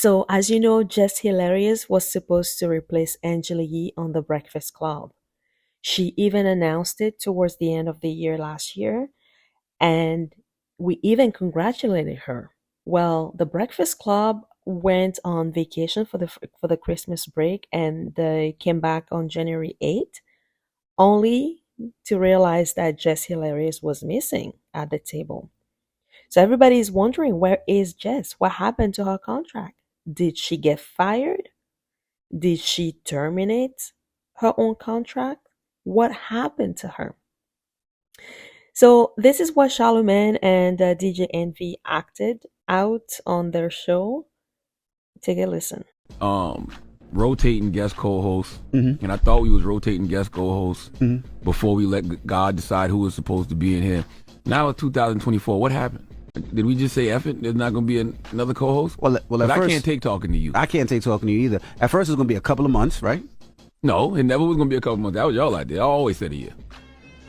So, as you know, Jess Hilarious was supposed to replace Angela Yee on The Breakfast Club. She even announced it towards the end of the year last year, and we even congratulated her. Well, The Breakfast Club went on vacation for the Christmas break, and they came back on January 8th, only to realize that Jess Hilarious was missing at the table. So everybody is wondering, where is Jess? What happened to her contract? Did she get fired? Did she terminate her own contract? What happened to her? So this is what Charlemagne and DJ Envy acted out on their show. Take a listen. um rotating guest co-hosts, and I thought we was rotating guest co-hosts before we let God decide who was supposed to be in here. Now it's 2024. What happened? Did we just say F it? There's not going to be another co-host? Well, at I first, can't take talking to you. I can't take talking to you either. At first, it was going to be a couple of months, right? No, it never was going to be a couple months. That was y'all idea. I always said a year.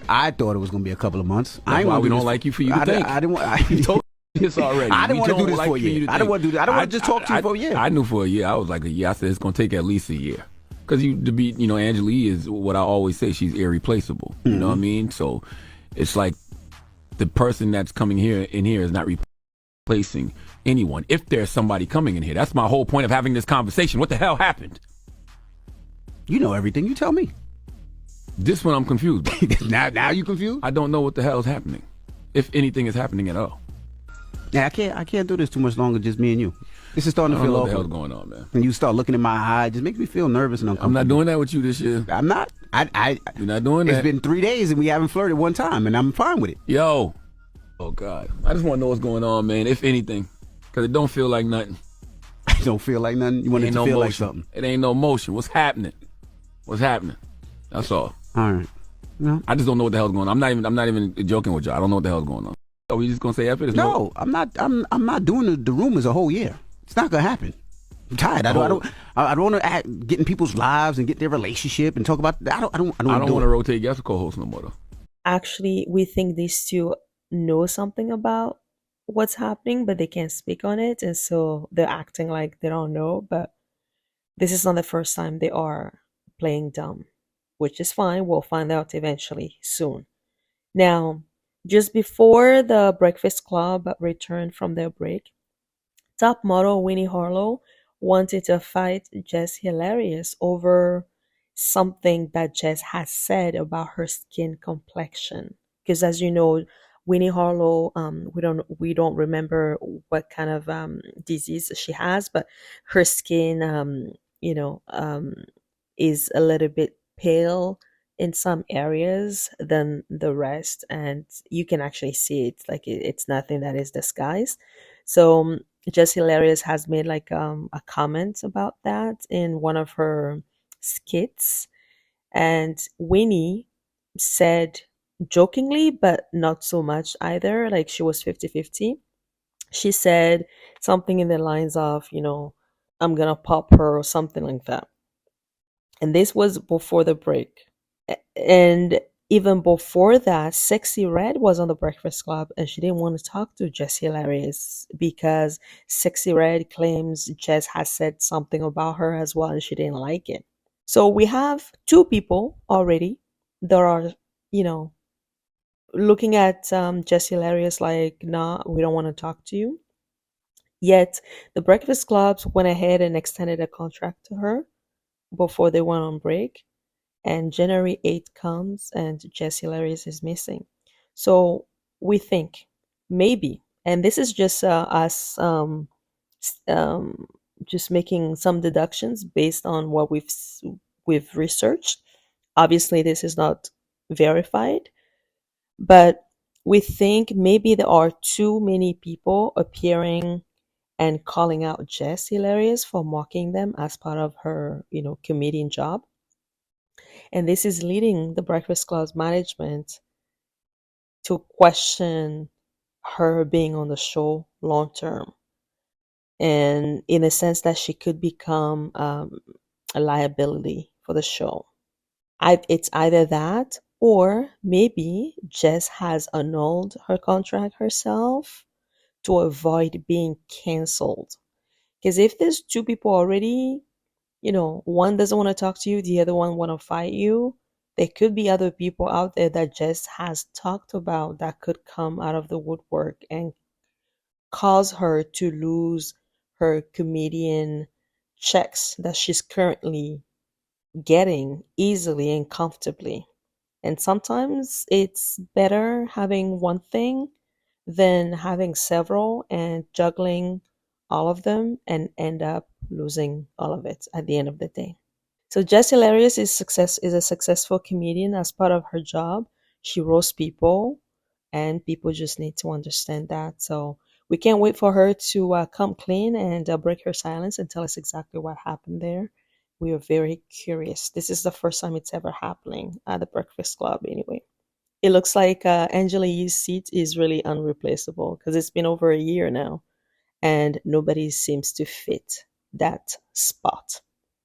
I thought it was going to be a couple of months. That's why we don't like you for you to think. I didn't want. You told me this already. I didn't We want to do don't this like for a you year. to I didn't think. want to do that. I didn't want to just talk to you for a year. I knew for a year. I was like a year. I said it's going to take at least a year. Because Angela Yee is what I always say. She's irreplaceable. You know what I mean? So it's like the person that's coming in here is not replacing anyone. If there's somebody coming in here, that's my whole point of having this conversation. What the hell happened? You know everything. You tell me. This one I'm confused by. now you confused? I don't know what the hell is happening, if anything is happening at all. Yeah, I can't do this too much longer. Just me and you. This is starting I to don't feel know what the hell's awkward. going on, man. And you start looking in my eye, it just makes me feel nervous and uncomfortable. I'm not doing that with you this year. I'm not. You're not doing that. It's been 3 days and we haven't flirted one time, and I'm fine with it. Yo. Oh, God. I just want to know what's going on, man, if anything. Because it don't feel like nothing. It don't feel like nothing. You want it to feel like something. It ain't no motion. What's happening? What's happening? That's all. All right. No. I just don't know what the hell's going on. I'm not even joking with you. I don't know what the hell's going on. Are we just gonna say F it? No, I'm not. I'm not doing the rumors a whole year. It's not gonna happen. I'm tired. I don't want to get in people's lives and get their relationship and talk about. I don't want to rotate guest co-host no more though. Actually, we think these two know something about what's happening, but they can't speak on it, and so they're acting like they don't know. But this is not the first time they are playing dumb, which is fine. We'll find out eventually soon. Now, just before the Breakfast Club returned from their break, top model Winnie Harlow wanted to fight Jess Hilarious over something that Jess has said about her skin complexion. Because as you know, Winnie Harlow, we don't remember what kind of disease she has, but her skin, is a little bit pale in some areas than the rest, and you can actually see it. Like it's nothing that is disguised. So Jess Hilarious has made like a comment about that in one of her skits, and Winnie said jokingly but not so much either, like she was 50-50. She said something in the lines of, I'm gonna pop her or something like that. And this was before the break. And even before that, Sexy Red was on the Breakfast Club and she didn't want to talk to Jess Hilarious because Sexy Red claims Jess has said something about her as well and she didn't like it. So we have two people already that are, looking at Jess Hilarious like, nah, we don't want to talk to you. Yet the Breakfast Clubs went ahead and extended a contract to her before they went on break. And January 8th comes and Jess Hilarious is missing. So we think maybe, and this is just us just making some deductions based on what we've researched. Obviously, this is not verified, but we think maybe there are too many people appearing and calling out Jess Hilarious for mocking them as part of her, comedian job. And this is leading the Breakfast Club's management to question her being on the show long term. And in a sense that she could become a liability for the show. It's either that or maybe Jess has annulled her contract herself to avoid being canceled. Because if there's two people already, one doesn't want to talk to you, the other one want to fight you, there could be other people out there that Jess has talked about that could come out of the woodwork and cause her to lose her comedian checks that she's currently getting easily and comfortably. And sometimes it's better having one thing than having several and juggling all of them and end up losing all of it at the end of the day. So Jess Hilarious is a successful comedian as part of her job. She roasts people, and people just need to understand that. So we can't wait for her to come clean and break her silence and tell us exactly what happened there. We are very curious. This is the first time it's ever happening at the Breakfast Club, anyway. It looks like Angela Yee's seat is really unreplaceable because it's been over a year now, and nobody seems to fit that spot.